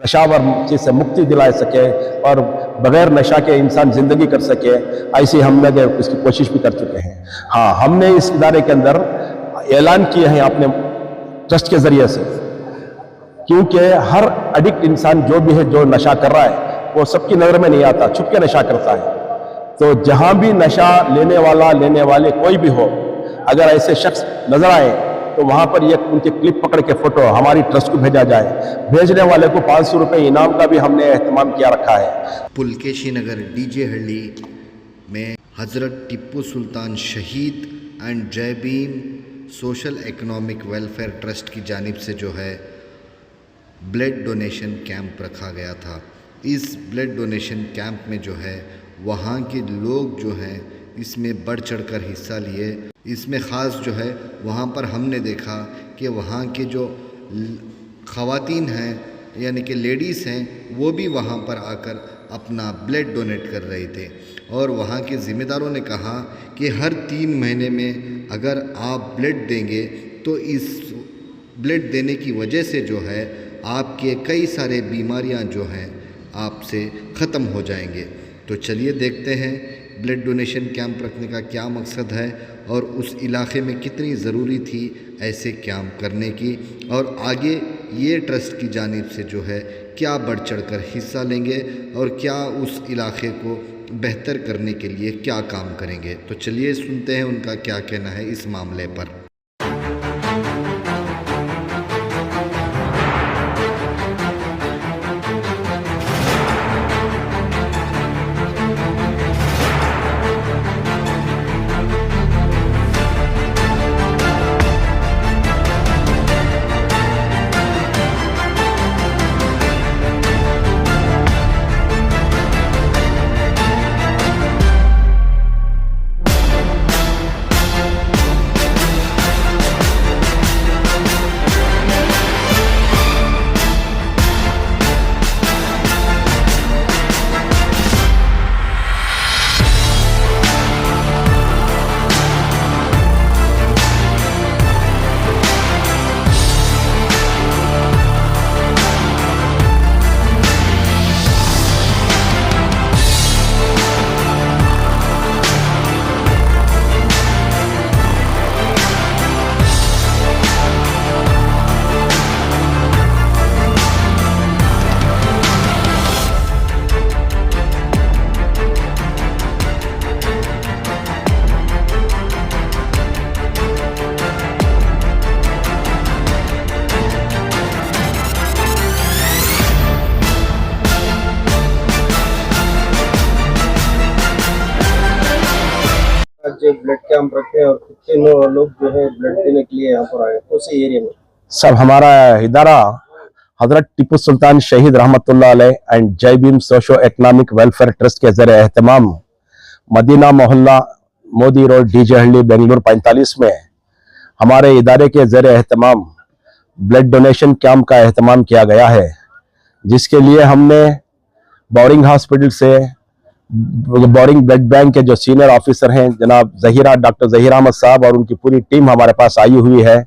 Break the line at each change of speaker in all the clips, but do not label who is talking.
नशावर चीज से मुक्ति दिला सके और बगैर नशा के इंसान जिंदगी कर सके, ऐसी हम लोग इसकी कोशिश भी कर चुके हैं। हाँ, हमने इस इदारे के अंदर ऐलान किए हैं अपने ट्रस्ट के जरिए से, क्योंकि हर एडिक्ट इंसान जो भी है, जो नशा कर रहा है, वो सबकी नजर में नहीं आता, छुप के नशा करता है। तो जहां भी नशा लेने वाला, लेने वाले कोई भी हो, अगर ऐसे शख्स नजर आए तो वहां पर ये उनकी क्लिप पकड़ के फोटो हमारी ट्रस्ट को भेजा जाए। भेजने वाले को 500 रुपये इनाम का भी हमने एहतमाम किया रखा है।
पुलकेशी नगर डीजे हल्ली में हज़रत टिप्पू सुल्तान शहीद एंड जय Bhim social economic welfare trust की जानिब से जो है ब्लड डोनेशन कैंप रखा गया था। इस ब्लड डोनेशन कैंप में जो है वहाँ के लोग जो हैं इसमें बढ़ चढ़कर हिस्सा लिए। इसमें ख़ास जो है वहाँ पर हमने देखा कि वहाँ के जो ख़वातीन हैं यानी कि लेडीज़ हैं, वो भी वहाँ पर आकर अपना ब्लड डोनेट कर रहे थे। और वहाँ के ज़िम्मेदारों ने कहा कि हर 3 महीने में अगर आप ब्लड देंगे तो इस ब्लड देने की वजह से जो है आपके कई सारे बीमारियाँ जो हैं आपसे ख़त्म हो जाएंगे। तो चलिए देखते हैं ब्लड डोनेशन कैंप रखने का क्या मकसद है और उस इलाके में कितनी ज़रूरी थी ऐसे कैंप करने की, और आगे ये ट्रस्ट की जानिब से जो है क्या बढ़ चढ़कर हिस्सा लेंगे और क्या उस इलाके को बेहतर करने के लिए क्या काम करेंगे। तो चलिए सुनते हैं उनका क्या कहना है इस मामले पर।
आज ब्लड कैंप रखे हैं और कितने लोग जो है ब्लड देने के लिए यहाँ पर आए, उसी एरिया में?
सब हमारा इदारा हजरत टिप्पू सुल्तान शहीद रहमतुल्लाह अलैह एंड जय Bhim socio economic welfare trust के ज़रिए एहतमाम मदीना मोहल्ला मोदी रोड डीजे हल्ली बेंगलुरु 45 में हमारे इदारे के ज़रिए एहतमाम ब्लड डोनेशन कैंप का एहतमाम किया गया है, जिसके लिए हमने बोरिंग हॉस्पिटल से बोरिंग ब्लड बैंक के जो सीनियर ऑफिसर हैं जनाब डॉक्टर ज़हीर अहमद साहब और उनकी पूरी टीम हमारे पास आई हुई है।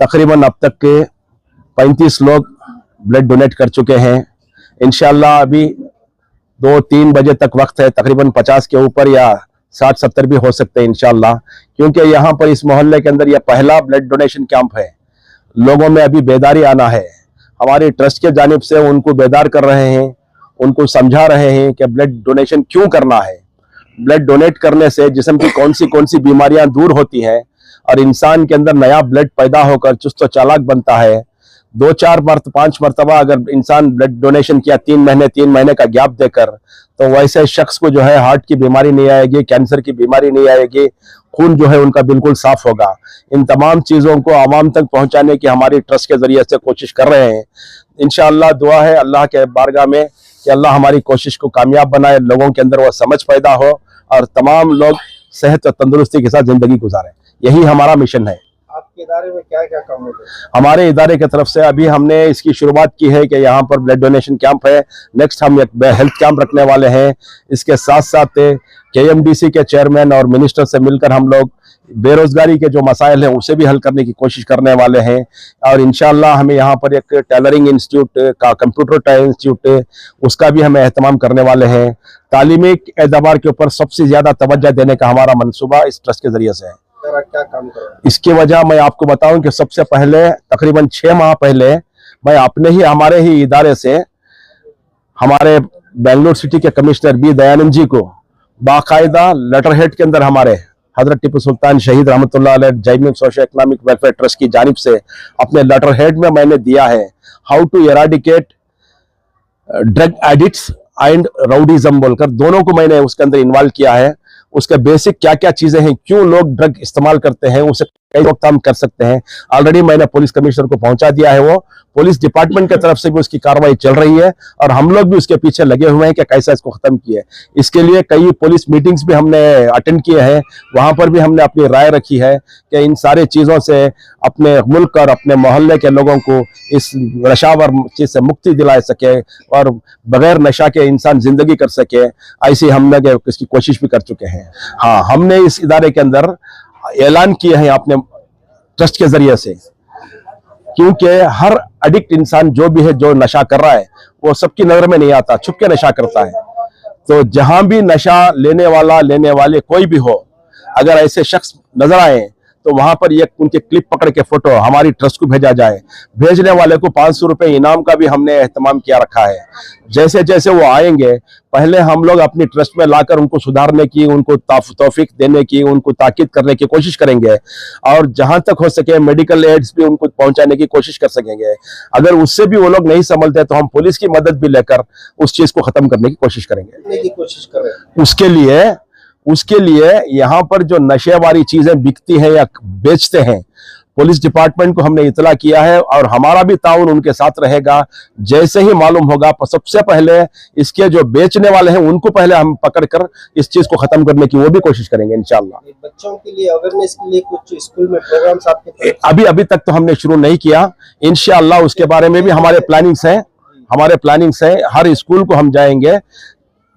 तकरीबन अब तक के 35 लोग ब्लड डोनेट कर चुके हैं। इंशाल्लाह अभी 2-3 बजे तक वक्त है, तकरीबन 50 के ऊपर या 60-70 भी हो सकते हैं इंशाल्लाह, क्योंकि यहाँ पर इस मोहल्ले के अंदर यह पहला ब्लड डोनेशन कैंप है। लोगों में अभी बेदारी आना है। हमारी ट्रस्ट के जानिब से उनको बेदार कर रहे हैं, उनको समझा रहे हैं कि ब्लड डोनेशन क्यों करना है। ब्लड डोनेट करने से जिस्म की कौन सी बीमारियां दूर होती हैं और इंसान के अंदर नया ब्लड पैदा होकर चुस्त व चालाक बनता है। 2-4 मरतबा 5 मरतबा अगर इंसान ब्लड डोनेशन किया 3 महीने का गैप देकर, तो वैसे शख्स को जो है हार्ट की बीमारी नहीं आएगी, कैंसर की बीमारी नहीं आएगी, खून जो है उनका बिल्कुल साफ होगा। इन तमाम चीज़ों को आवाम तक पहुंचाने की हमारी ट्रस्ट के जरिए से कोशिश कर रहे हैं। इंशाअल्लाह दुआ है अल्लाह के बारगाह में कि अल्लाह हमारी कोशिश को कामयाब बनाए, लोगों के अंदर वह समझ पैदा हो और तमाम लोग सेहत और तंदुरुस्ती के साथ जिंदगी गुजारें। यही हमारा मिशन है।
आपके इदारे में क्या क्या काम होता है?
हमारे इदारे की तरफ से अभी हमने इसकी शुरुआत की है कि यहाँ पर ब्लड डोनेशन कैंप है। नेक्स्ट हम एक हेल्थ कैंप रखने वाले हैं। इसके साथ साथ KMDC के चेयरमैन और मिनिस्टर से मिलकर हम लोग बेरोजगारी के जो मसाइल हैं उसे भी हल करने की कोशिश करने वाले हैं। और इंशाअल्लाह हमें यहाँ पर एक टेलरिंग इंस्टीट्यूट का, कंप्यूटर इंस्टीट्यूट, उसका भी हमें एहतमाम करने वाले हैं। तालीमी एतबार के ऊपर सबसे ज्यादा तवज्जो देने का हमारा मंसूबा इस ट्रस्ट के जरिए से है।
क्या काम कर रहे हैं?
इसकी वजह मैं आपको बताऊं कि सबसे पहले तकरीबन 6 माह पहले मैं हमारे ही इदारे से हमारे बेंगलुरु सिटी के कमिश्नर बी दयानंद जी को बाकायदा लेटर हेड के अंदर हमारे हजरत टिप्पू सुल्तान शहीद रहमतुल्लाह अलैह जय सोशो इकोनॉमिक वेलफेयर ट्रस्ट की जानिब से अपने लेटर हेड में मैंने दिया है how to eradicate drug addicts and rowdyism बोलकर, दोनों को मैंने उसके अंदर इन्वॉल्व किया है। उसके बेसिक क्या क्या चीजें हैं, क्यों लोग ड्रग इस्तेमाल करते हैं, उसे कई रोकथाम कर सकते हैं। ऑलरेडी मैंने पुलिस कमिश्नर को पहुंचा दिया है, वो पुलिस डिपार्टमेंट की तरफ से भी उसकी कार्रवाई चल रही है और हम लोग भी उसके पीछे लगे हुए हैं कि कैसे इसको खत्म किए। इसके लिए कई पुलिस मीटिंग्स भी हमने अटेंड किए हैं, वहां पर भी हमने अपनी राय रखी है कि इन सारे चीजों से अपने मुल्क और अपने मोहल्ले के लोगों को इस नशावर चीज से मुक्ति दिला सके और बगैर नशा के इंसान जिंदगी कर सके, ऐसी हमने इसकी कोशिश भी कर चुके हैं। हाँ, हमने इस इदारे के अंदर ऐलान किए हैं अपने ट्रस्ट के जरिए से, क्योंकि हर एडिक्ट इंसान जो भी है, जो नशा कर रहा है, वो सबकी नजर में नहीं आता, छुप के नशा करता है। तो जहां भी नशा लेने वाला, लेने वाले कोई भी हो, अगर ऐसे शख्स नजर आए तो वहां पर एक उनके क्लिप पकड़ के फोटो हमारी ट्रस्ट को भेजा जाए। भेजने वाले को 500 रुपए इनाम का भी हमने एहतमाम किया रखा है। जैसे जैसे वो आएंगे, पहले हम लोग अपनी ट्रस्ट में लाकर उनको सुधारने की, उनको तौफीक देने की, उनको ताकीद करने की कोशिश करेंगे और जहां तक हो सके मेडिकल एड्स भी उनको पहुंचाने की कोशिश कर सकेंगे। अगर उससे भी वो लोग नहीं संभलते तो हम पुलिस की मदद भी लेकर उस चीज को खत्म करने की कोशिश करेंगे।
कोशिश कर रहे हैं।
उसके लिए यहाँ पर जो नशे वाली चीजें बिकती हैं या बेचते हैं, पुलिस डिपार्टमेंट को हमने इतला किया है और हमारा भी ताउन उनके साथ रहेगा। जैसे ही मालूम होगा, सबसे पहले इसके जो बेचने वाले हैं उनको पहले हम पकड़कर इस चीज को खत्म करने की वो भी कोशिश करेंगे इंशाल्लाह।
बच्चों के लिए अवेयरनेस के लिए कुछ स्कूल में प्रोग्राम्स आपके
अभी तक तो हमने शुरू नहीं किया, इंशाल्लाह उसके बारे में भी हमारे प्लानिंग्स हैं। हर स्कूल को हम जाएंगे,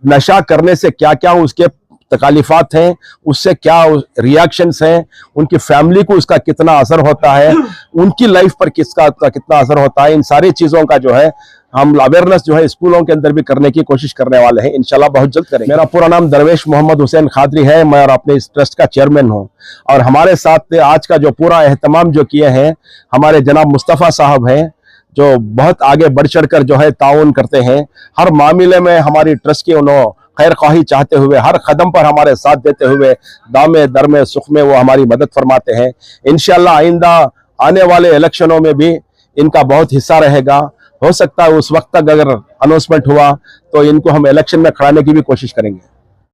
नशा करने से क्या क्या उसके तकालीफात हैं, उससे क्या रिएक्शंस हैं, उनकी फैमिली को उसका कितना असर होता है, उनकी लाइफ पर कितना असर होता है, इन सारी चीजों का जो है हम अवेयरनेस जो है स्कूलों के अंदर भी करने की कोशिश करने वाले हैं, इंशाल्लाह बहुत जल्द करेंगे। मेरा पूरा नाम दरवेश मोहम्मद हुसैन खादरी है, मैं और अपने इस ट्रस्ट का चेयरमैन हूं। और हमारे साथ आज का जो पूरा एहतमाम जो किए हैं हमारे जनाब मुस्तफ़ा साहब हैं, जो बहुत आगे बढ़ चढ़ कर जो है ताउन करते हैं। हर मामले में हमारी ट्रस्ट की उन्होंने खैर ख्वाही चाहते हुए, हर कदम पर हमारे साथ देते हुए, दामे दरमे सुख में वो हमारी मदद फरमाते हैं। इंशाल्लाह आइंदा आने वाले इलेक्शनों में भी इनका बहुत हिस्सा रहेगा। हो सकता है उस वक्त तक अगर अनाउंसमेंट हुआ तो इनको हम इलेक्शन में खड़ाने की भी कोशिश करेंगे।